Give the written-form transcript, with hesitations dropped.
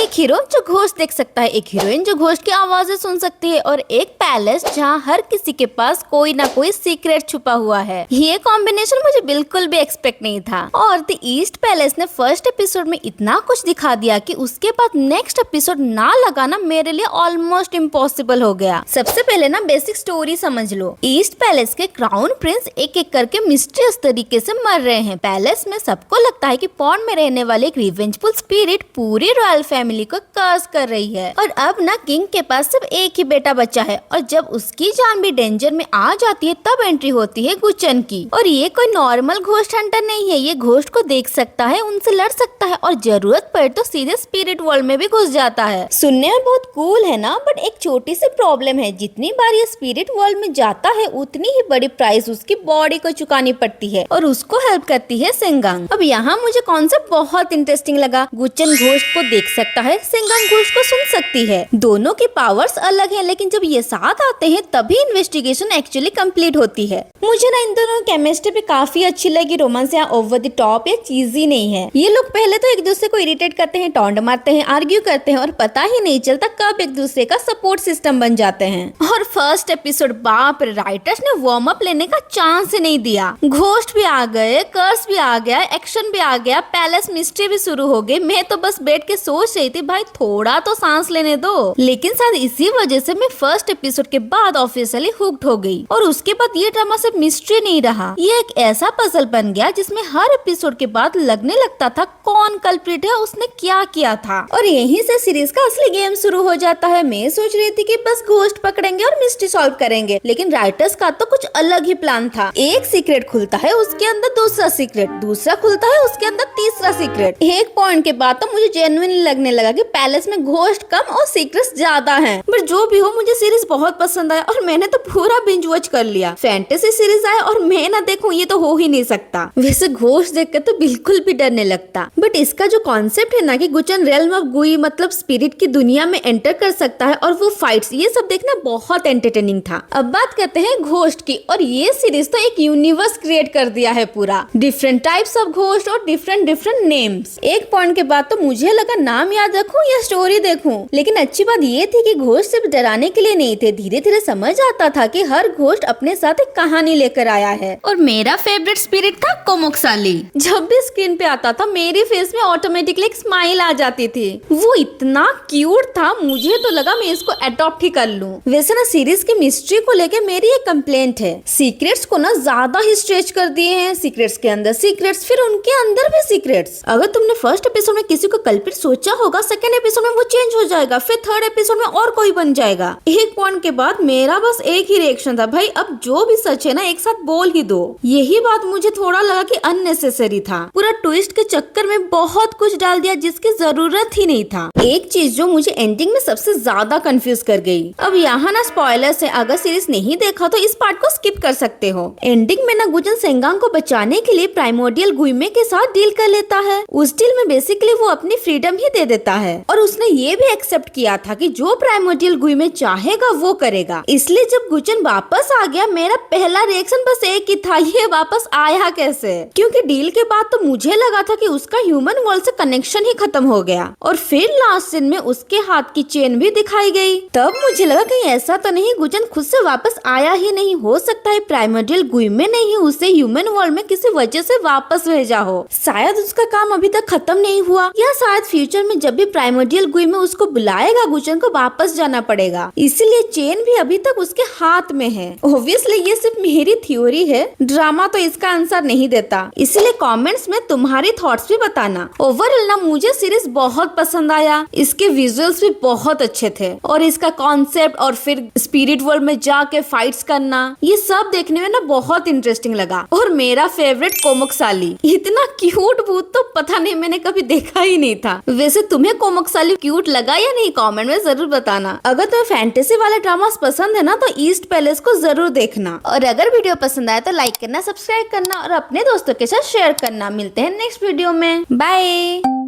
एक हीरो जो घोस्ट देख सकता है, एक हीरोइन जो घोस्ट की आवाजें सुन सकती है और एक पैलेस जहाँ हर किसी के पास कोई ना कोई सीक्रेट छुपा हुआ है। ये कॉम्बिनेशन मुझे बिल्कुल भी एक्सपेक्ट नहीं था और द ईस्ट पैलेस ने फर्स्ट एपिसोड में इतना कुछ दिखा दिया कि उसके बाद नेक्स्ट एपिसोड ना लगाना मेरे लिए ऑलमोस्ट इम्पॉसिबल हो गया। सबसे पहले ना बेसिक स्टोरी समझ लो। ईस्ट पैलेस के क्राउन प्रिंस एक एक करके मिस्टीरियस तरीके से मर रहे हैं। पैलेस में सबको लगता है कि पॉन्ड में रहने वाले एक रिवेंजफुल स्पिरिट पूरी रॉयल फैमिली को कर्स कर रही है और अब ना किंग के पास सिर्फ एक ही बेटा बचा है और जब उसकी जान भी डेंजर में आ जाती है तब एंट्री होती है गुचन की। और ये कोई नॉर्मल घोस्ट हंटर नहीं है, ये घोस्ट को देख सकता है, उनसे लड़ सकता है और जरूरत पड़े तो सीधे स्पिरिट वर्ल्ड में भी घुस जाता है। सुनने में बहुत कूल है ना, बट एक छोटी सी प्रॉब्लम है, जितनी बार ये स्पिरिट वर्ल्ड में जाता है उतनी ही बड़ी प्राइस उसकी बॉडी को चुकानी पड़ती है और उसको हेल्प करती है सिंगांग। अब यहाँ मुझे कॉन्सेप्ट बहुत इंटरेस्टिंग लगा। गुचन घोस्ट को देख सकता है, सिंगांग घोस्ट को सुन सकती है। दोनों के पावर्स अलग हैं, लेकिन जब ये साथ आते हैं तभी इन्वेस्टिगेशन एक्चुअली कंप्लीट होती है। मुझे ना इन दोनों की केमिस्ट्री भी काफी अच्छी लगी। रोमांस यहाँ ओवर द टॉप या चीजी नहीं है। ये लोग पहले तो एक दूसरे को इरिटेट करते हैं, टॉन्ट मारते हैं, आर्ग्यू करते हैं और पता ही नहीं चलता कब एक दूसरे का सपोर्ट सिस्टम बन जाते हैं। और फर्स्ट एपिसोड बाप रे, राइटर्स ने वार्म अप लेने का चांस ही नहीं दिया। घोस्ट भी आ गए, कर्स भी आ गया, एक्शन भी आ गया, पैलेस मिस्ट्री भी शुरू हो गई। मैं तो बस बैठ के सोच रही थी भाई थोड़ा तो सांस लेने दो। लेकिन शायद इसी वजह से मैं फर्स्ट एपिसोड के बाद ऑफिशियली हुक्ड हो गई और उसके बाद ये ड्रामा सिर्फ मिस्ट्री नहीं रहा, ये एक ऐसा पजल बन गया जिसमें हर एपिसोड के बाद लगने लगता था कौन कल्प्रिट है, उसने क्या किया था। और यहीं से सीरीज का असली गेम शुरू हो जाता है। मैं सोच रही थी कि बस घोस्ट पकड़ेंगे और मिस्ट्री सॉल्व करेंगे, लेकिन राइटर्स का तो कुछ अलग ही प्लान था। एक सीक्रेट खुलता है, उसके अंदर दूसरा सीक्रेट, दूसरा खुलता है, उसके अंदर तीसरा सीक्रेट। एक पॉइंट के बाद तो मुझे जेन्युइनली लगने लगा कि पैलेस में घोस्ट कम और सीक्रेट्स ज्यादा हैं। बट जो भी हो, मुझे सीरीज बहुत पसंद आया और मैंने तो पूरा बिंज वॉच कर लिया। फैंटेसी सीरीज आए और मैं ना देखूं ये तो हो ही नहीं सकता। वैसे घोस्ट देखकर तो बिल्कुल भी डर नहीं लगता, बट इसका जो कॉन्सेप्ट है ना कि गुचन रियल्म ऑफ गुई मतलब स्पिरिट की दुनिया में एंटर कर सकता है और वो फाइट्स, ये सब देखना बहुत एंटरटेनिंग था। अब बात करते हैं घोस्ट की, और ये सीरीज तो एक यूनिवर्स क्रिएट कर दिया है पूरा। डिफरेंट टाइप्स ऑफ घोस्ट और डिफरेंट नेम्स। एक पॉइंट के बाद तो मुझे लगा नाम याद रखूं या स्टोरी देखूं, लेकिन अच्छी बात ये थी कि घोस्ट सिर्फ डराने के लिए नहीं थे। धीरे धीरे समझ आता था कि हर घोस्ट अपने साथ एक कहानी लेकर आया है। और मेरा फेवरेट स्पिरिट था कोमुक्साली। जब भी स्क्रीन पे आता था मेरी फेस में ऑटोमेटिकली एक स्माइल आ जाती थी। वो इतना क्यूट था, मुझे तो लगा मैं इसको अडॉप्ट ही कर लूं। वैसे ना सीरीज की मिस्ट्री को लेकर मेरी एक कंप्लेंट है, सीक्रेट्स को ना ज्यादा ही स्ट्रेच कर दिए हैं। सीक्रेट्स के अंदर सीक्रेट्स, फिर उनके अंदर भी सीक्रेट्स। अगर तुमने फर्स्ट एपिसोड में किसी को कल्प्रिट सोचा होगा, सेकंड एपिसोड में वो चेंज हो जाएगा, फिर थर्ड एपिसोड में और कोई बन जाएगा। एक पॉइंट के बाद मेरा बस एक ही रिएक्शन था, भाई अब जो भी सच है ना एक साथ बोल ही दो। यही बात मुझे थोड़ा लगा कि अननेसेसरी था। पूरा ट्विस्ट के चक्कर में बहुत कुछ डाल दिया जिसकी जरूरत ही नहीं था। एक चीज जो मुझे एंडिंग में सबसे ज्यादा कंफ्यूज कर गई। अब यहाँ ना स्पॉयलर्स है, अगर सीरीज नहीं देखा तो इस पार्ट को स्किप कर सकते हो। एंडिंग में ना गुचन सिंगांग को बचाने के लिए प्राइमोर्डियल गुइमे के साथ डील कर लेता है। उस डील में बेसिकली वो अपनी फ्रीडम ही दे देता है और उसने ये भी एक्सेप्ट किया था कि जो प्राइमोर्डियल गुइमे चाहेगा वो करेगा। इसलिए जब गुचन वापस आ गया मेरा पहला रिएक्शन बस एक ही था, ये वापस आया कैसे? क्योंकि डील के बाद तो मुझे लगा था कि उसका ह्यूमन वर्ल्ड से कनेक्शन ही खत्म हो गया और फिर लास्ट सीन में उसके हाथ की चेन भी दिखाई गई। तब मुझे लगा कहीं ऐसा तो नहीं गुचन खुद से वापस आया ही नहीं, हो सकता है प्राइमोर्डियल गुइमे ने ही उसे ह्यूमन वर्ल्ड में किसी वजह से वापस भेजा हो। शायद उसका काम अभी तक खत्म नहीं हुआ, या शायद फ्यूचर में जब भी प्राइमोर्डियल गुइमे उसको बुलाएगा गुचन को वापस जाना पड़ेगा, इसीलिए चेन भी अभी तक उसके हाथ में है। ऑब्वियसली ये सिर्फ मेरी थ्योरी है, ड्रामा तो इसका आंसर नहीं देता, इसलिए कमेंट्स में तुम्हारी थॉट्स भी बताना। ओवरऑल ना मुझे सीरीज बहुत पसंद आया, इसके विजुअल्स भी बहुत अच्छे थे और इसका कॉन्सेप्ट और फिर स्पिरिट वर्ल्ड में जाके फाइट्स करना, ये सब देखने में ना बहुत इंटरेस्टिंग लगा। और मेरा फेवरेट कोमुक्साली, इतना क्यूट भूत तो पता नहीं मैंने कभी देखा ही नहीं था। वैसे तुम्हें कोमुक्साली क्यूट लगा या नहीं, कमेंट में जरूर बताना। अगर तुम्हें फैंटेसी वाले ड्रामास पसंद है ना तो ईस्ट पैलेस को जरूर देखना। और अगर वीडियो पसंद आए तो लाइक करना, सब्सक्राइब करना और अपने दोस्तों के साथ शेयर करना। मिलते हैं नेक्स्ट वीडियो में, बाय।